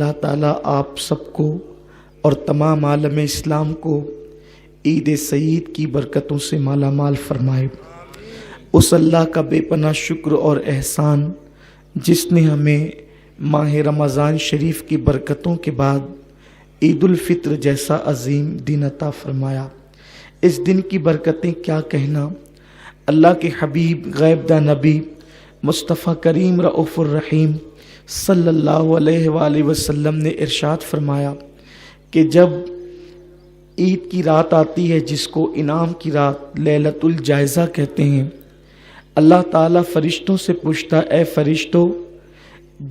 اللہ تعالیٰ آپ سب کو اور تمام عالم اسلام کو عید سعید کی برکتوں سے مالا مال فرمائے۔ اس اللہ کا بے پناہ شکر اور احسان جس نے ہمیں ماہ رمضان شریف کی برکتوں کے بعد عید الفطر جیسا عظیم دن عطا فرمایا۔ اس دن کی برکتیں کیا کہنا، اللہ کے حبیب غیب دہ نبی مصطفیٰ کریم رؤوف الرحیم صلی اللہ علیہ وآلہ وسلم نے ارشاد فرمایا کہ جب عید کی رات آتی ہے جس کو انعام کی رات لیلۃ الجائزہ کہتے ہیں، اللہ تعالیٰ فرشتوں سے پوچھتا، اے فرشتوں،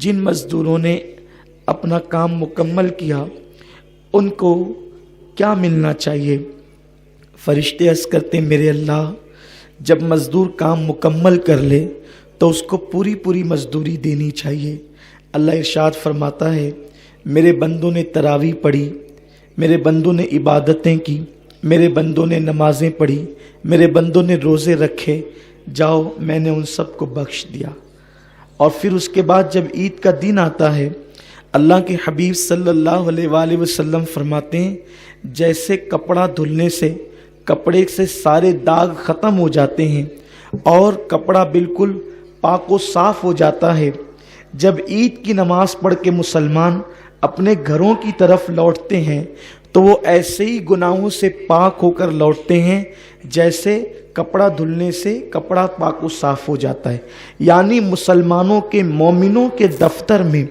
جن مزدوروں نے اپنا کام مکمل کیا ان کو کیا ملنا چاہیے؟ فرشتے عرض کرتے، میرے اللہ، جب مزدور کام مکمل کر لے تو اس کو پوری مزدوری دینی چاہیے۔ اللہ ارشاد فرماتا ہے، میرے بندوں نے تراویح پڑھی، میرے بندوں نے عبادتیں کی، میرے بندوں نے نمازیں پڑھی، میرے بندوں نے روزے رکھے، جاؤ میں نے ان سب کو بخش دیا۔ اور پھر اس کے بعد جب عید کا دن آتا ہے، اللہ کے حبیب صلی اللہ علیہ وآلہ وسلم فرماتے ہیں، جیسے کپڑا دھلنے سے کپڑے سے سارے داغ ختم ہو جاتے ہیں اور کپڑا بالکل پاک و صاف ہو جاتا ہے، جب عید کی نماز پڑھ کے مسلمان اپنے گھروں کی طرف لوٹتے ہیں تو وہ ایسے ہی گناہوں سے پاک ہو کر لوٹتے ہیں جیسے کپڑا دھلنے سے کپڑا پاک و صاف ہو جاتا ہے۔ یعنی مسلمانوں کے، مومنوں کے دفتر میں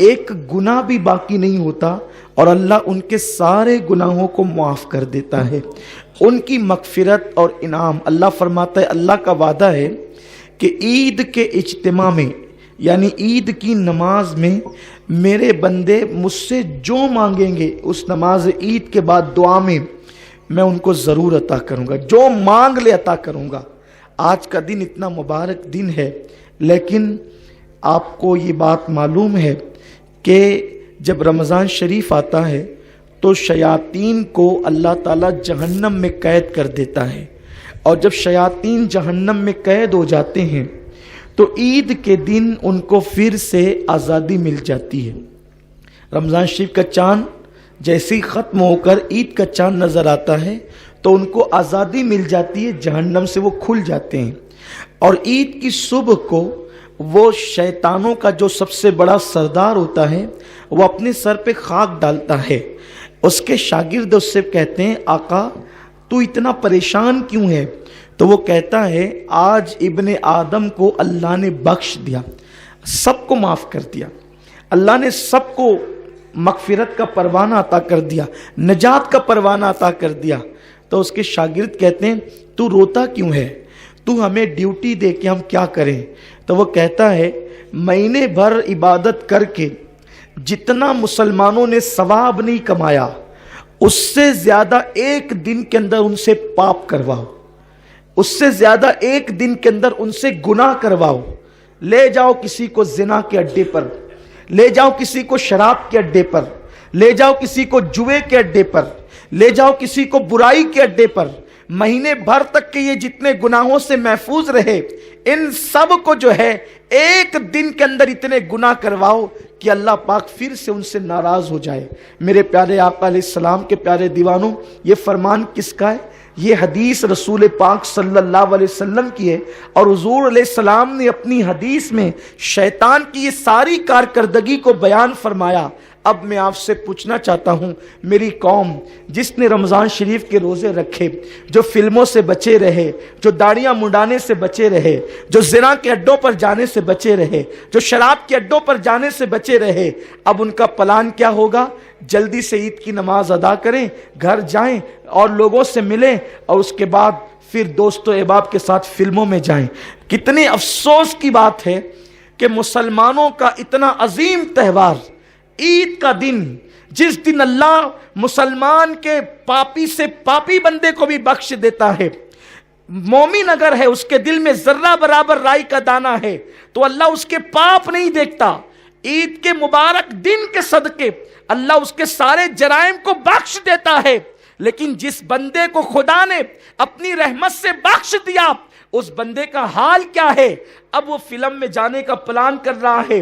ایک گناہ بھی باقی نہیں ہوتا اور اللہ ان کے سارے گناہوں کو معاف کر دیتا ہے۔ ان کی مغفرت اور انعام، اللہ فرماتا ہے، اللہ کا وعدہ ہے کہ عید کے اجتماع میں یعنی عید کی نماز میں میرے بندے مجھ سے جو مانگیں گے اس نماز عید کے بعد دعا میں میں ان کو ضرور عطا کروں گا، جو مانگ لے عطا کروں گا۔ آج کا دن اتنا مبارک دن ہے، لیکن آپ کو یہ بات معلوم ہے کہ جب رمضان شریف آتا ہے تو شیاطین کو اللہ تعالیٰ جہنم میں قید کر دیتا ہے، اور جب شیاطین جہنم میں قید ہو جاتے ہیں تو عید کے دن ان کو پھر سے آزادی مل جاتی ہے۔ رمضان شریف کا چاند جیسے ہی ختم ہو کر عید کا چاند نظر آتا ہے تو ان کو آزادی مل جاتی ہے، جہنم سے وہ کھل جاتے ہیں، اور عید کی صبح کو وہ شیطانوں کا جو سب سے بڑا سردار ہوتا ہے وہ اپنے سر پہ خاک ڈالتا ہے۔ اس کے شاگرد اس سے کہتے ہیں، آقا تو اتنا پریشان کیوں ہے؟ تو وہ کہتا ہے، آج ابن آدم کو اللہ نے بخش دیا، سب کو معاف کر دیا، اللہ نے سب کو مغفرت کا پروانہ عطا کر دیا، نجات کا پروانہ عطا کر دیا۔ تو اس کے شاگرد کہتے ہیں، تو روتا کیوں ہے؟ تو ہمیں ڈیوٹی دے کے ہم کیا کریں؟ تو وہ کہتا ہے، مہینے بھر عبادت کر کے جتنا مسلمانوں نے ثواب نہیں کمایا اس سے زیادہ ایک دن کے اندر ان سے پاپ کرواؤ، اس سے زیادہ ایک دن کے اندر ان سے گناہ کرواؤ۔ لے جاؤ کسی کو زنا کے اڈے پر، لے جاؤ کسی کو شراب کے اڈے پر، لے جاؤ کسی کو جوے کے اڈے پر، لے جاؤ کسی کو برائی کے اڈے پر، مہینے بھر تک کے یہ جتنے گناہوں سے محفوظ رہے ان سب کو جو ہے ایک دن کے اندر اتنے گناہ کرواؤ کہ اللہ پاک پھر سے ان سے ناراض ہو جائے۔ میرے پیارے آقا علیہ السلام کے پیارے دیوانوں، یہ فرمان کس کا ہے؟ یہ حدیث رسول پاک صلی اللہ علیہ وسلم کی ہے، اور حضور علیہ السلام نے اپنی حدیث میں شیطان کی یہ ساری کارکردگی کو بیان فرمایا۔ اب میں آپ سے پوچھنا چاہتا ہوں، میری قوم جس نے رمضان شریف کے روزے رکھے، جو فلموں سے بچے رہے، جو داڑیاں منڈانے سے بچے رہے، جو زنا کے اڈوں پر جانے سے بچے رہے، جو شراب کے اڈوں پر جانے سے بچے رہے، اب ان کا پلان کیا ہوگا؟ جلدی سے عید کی نماز ادا کریں، گھر جائیں اور لوگوں سے ملیں، اور اس کے بعد پھر دوست و احباب کے ساتھ فلموں میں جائیں۔ کتنی افسوس کی بات ہے کہ مسلمانوں کا اتنا عظیم تہوار عید کا دن، جس دن اللہ مسلمان کے پاپی سے پاپی بندے کو بھی بخش دیتا ہے، مومن اگر ہے اس کے دل میں ذرہ برابر رائی کا دانہ ہے تو اللہ اس کے پاپ نہیں دیکھتا۔ عید کے مبارک دن کے صدقے اللہ اس کے سارے جرائم کو بخش دیتا ہے، لیکن جس بندے کو خدا نے اپنی رحمت سے بخش دیا اس بندے کا حال کیا ہے؟ اب وہ فلم میں جانے کا پلان کر رہا ہے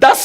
10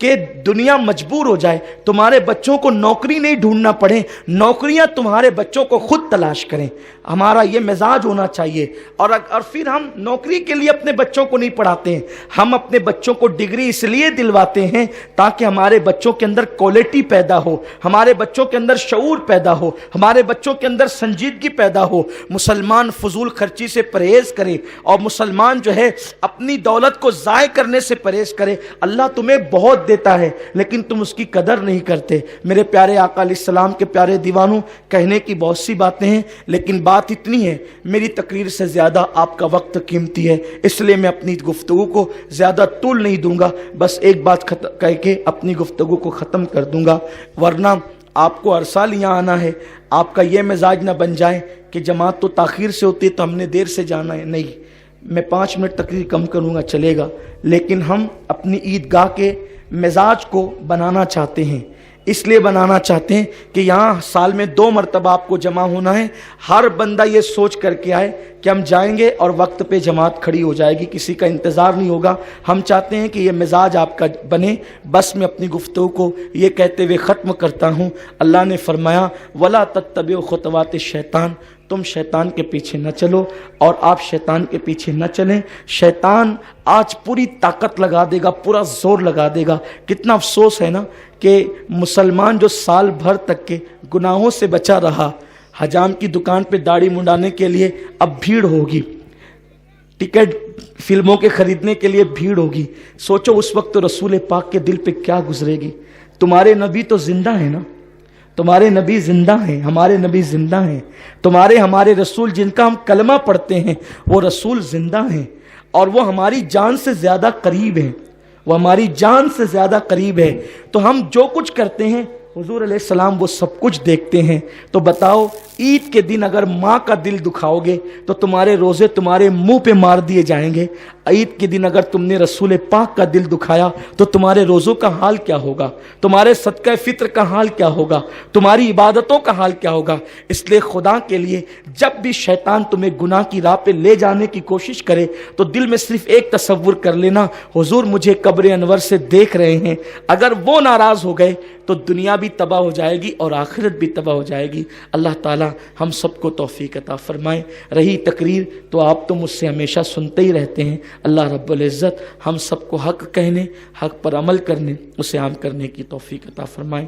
کہ دنیا مجبور ہو جائے, تمہارے بچوں کو نوکری نہیں ڈھونڈنا پڑے, نوکریاں تمہارے بچوں کو خود تلاش کریں. ہمارا یہ مزاج ہونا چاہیے. اور پھر ہم نوکری کے لیے اپنے بچوں کو نہیں پڑھاتے ہیں, ہم اپنے بچوں کو ڈگری اس لیے دلواتے ہیں تاکہ ہمارے بچوں کے اندر کوالٹی پیدا ہو, ہمارے بچوں کے اندر شعور پیدا ہو, ہمارے بچوں کے اندر سنجیدگی پیدا ہو. مسلمان فضول خرچی سے پرہیز کرے اور مسلمان جو ہے اپنی دولت کو ضائع کرنے سے پرہیز کرے. اللہ تمہیں بہت دیتا ہے لیکن تم اس کی قدر نہیں کرتے. میرے پیارے آقا علیہ السلام کے پیارے دیوانوں, کہنے کی بہت سی باتیں ہیں لیکن بات اتنی ہے, میری تقریر سے زیادہ آپ کا وقت قیمتی ہے, اس لیے میں اپنی گفتگو کو زیادہ طول نہیں دوں گا. بس ایک بات کہہ کے اپنی گفتگو کو ختم کر دوں گا, ورنہ آپ کو ہر سال یہاں آنا ہے. آپ کا یہ مزاج نہ بن جائے کہ جماعت تو تاخیر سے ہوتی ہے تو ہم نے دیر سے جانا ہے. نہیں, میں 5 منٹ تقریر کم کروں گا چلے گا, لیکن ہم اپنی عیدگاہ کے مزاج کو بنانا چاہتے ہیں. اس لیے بنانا چاہتے ہیں کہ یہاں سال میں 2 مرتبہ آپ کو جمع ہونا ہے. ہر بندہ یہ سوچ کر کے آئے کہ ہم جائیں گے اور وقت پہ جماعت کھڑی ہو جائے گی, کسی کا انتظار نہیں ہوگا. ہم چاہتے ہیں کہ یہ مزاج آپ کا بنے. بس میں اپنی گفتگو کو یہ کہتے ہوئے ختم کرتا ہوں. اللہ نے فرمایا وَلَا تَتَّبِعُوا خُطُوَاتِ الشَّيْطَانِ, تم شیطان کے پیچھے نہ چلو اور آپ شیطان کے پیچھے نہ چلیں. شیطان آج پوری طاقت لگا دے گا, پورا زور لگا دے گا. کتنا افسوس ہے نا کہ مسلمان جو سال بھر تک کے گناہوں سے بچا رہا, حجام کی دکان پہ داڑھی منڈانے کے لیے اب بھیڑ ہوگی, ٹکٹ فلموں کے خریدنے کے لیے بھیڑ ہوگی. سوچو اس وقت تو رسول پاک کے دل پہ کیا گزرے گی. تمہارے نبی تو زندہ ہیں نا, تمہارے نبی زندہ ہیں, ہمارے نبی زندہ ہیں. ہمارے رسول جن کا ہم کلمہ پڑھتے ہیں وہ رسول زندہ ہیں اور وہ ہماری جان سے زیادہ قریب ہیں, وہ ہماری جان سے زیادہ قریب ہے. تو ہم جو کچھ کرتے ہیں حضور علیہ السلام وہ سب کچھ دیکھتے ہیں. تو بتاؤ, عید کے دن اگر ماں کا دل دکھاؤ گے تو تمہارے روزے تمہارے منہ پہ مار دیے جائیں گے. عید کے دن اگر تم نے رسول پاک کا دل دکھایا تو تمہارے روزوں کا حال کیا ہوگا, تمہارے صدقہ فطر کا حال کیا ہوگا, تمہاری عبادتوں کا حال کیا ہوگا. اس لیے خدا کے لیے جب بھی شیطان تمہیں گناہ کی راہ پہ لے جانے کی کوشش کرے تو دل میں صرف ایک تصور کر لینا, حضور مجھے قبر انور سے دیکھ رہے ہیں. اگر وہ ناراض ہو گئے تو دنیا بھی تباہ ہو جائے گی اور آخرت بھی تباہ ہو جائے گی. اللہ تعالی ہم سب کو توفیق عطا فرمائے. رہی تقریر تو آپ تو مجھ سے ہمیشہ سنتے ہی رہتے ہیں. اللہ رب العزت ہم سب کو حق کہنے, حق پر عمل کرنے, اسے عام کرنے کی توفیق عطا فرمائے.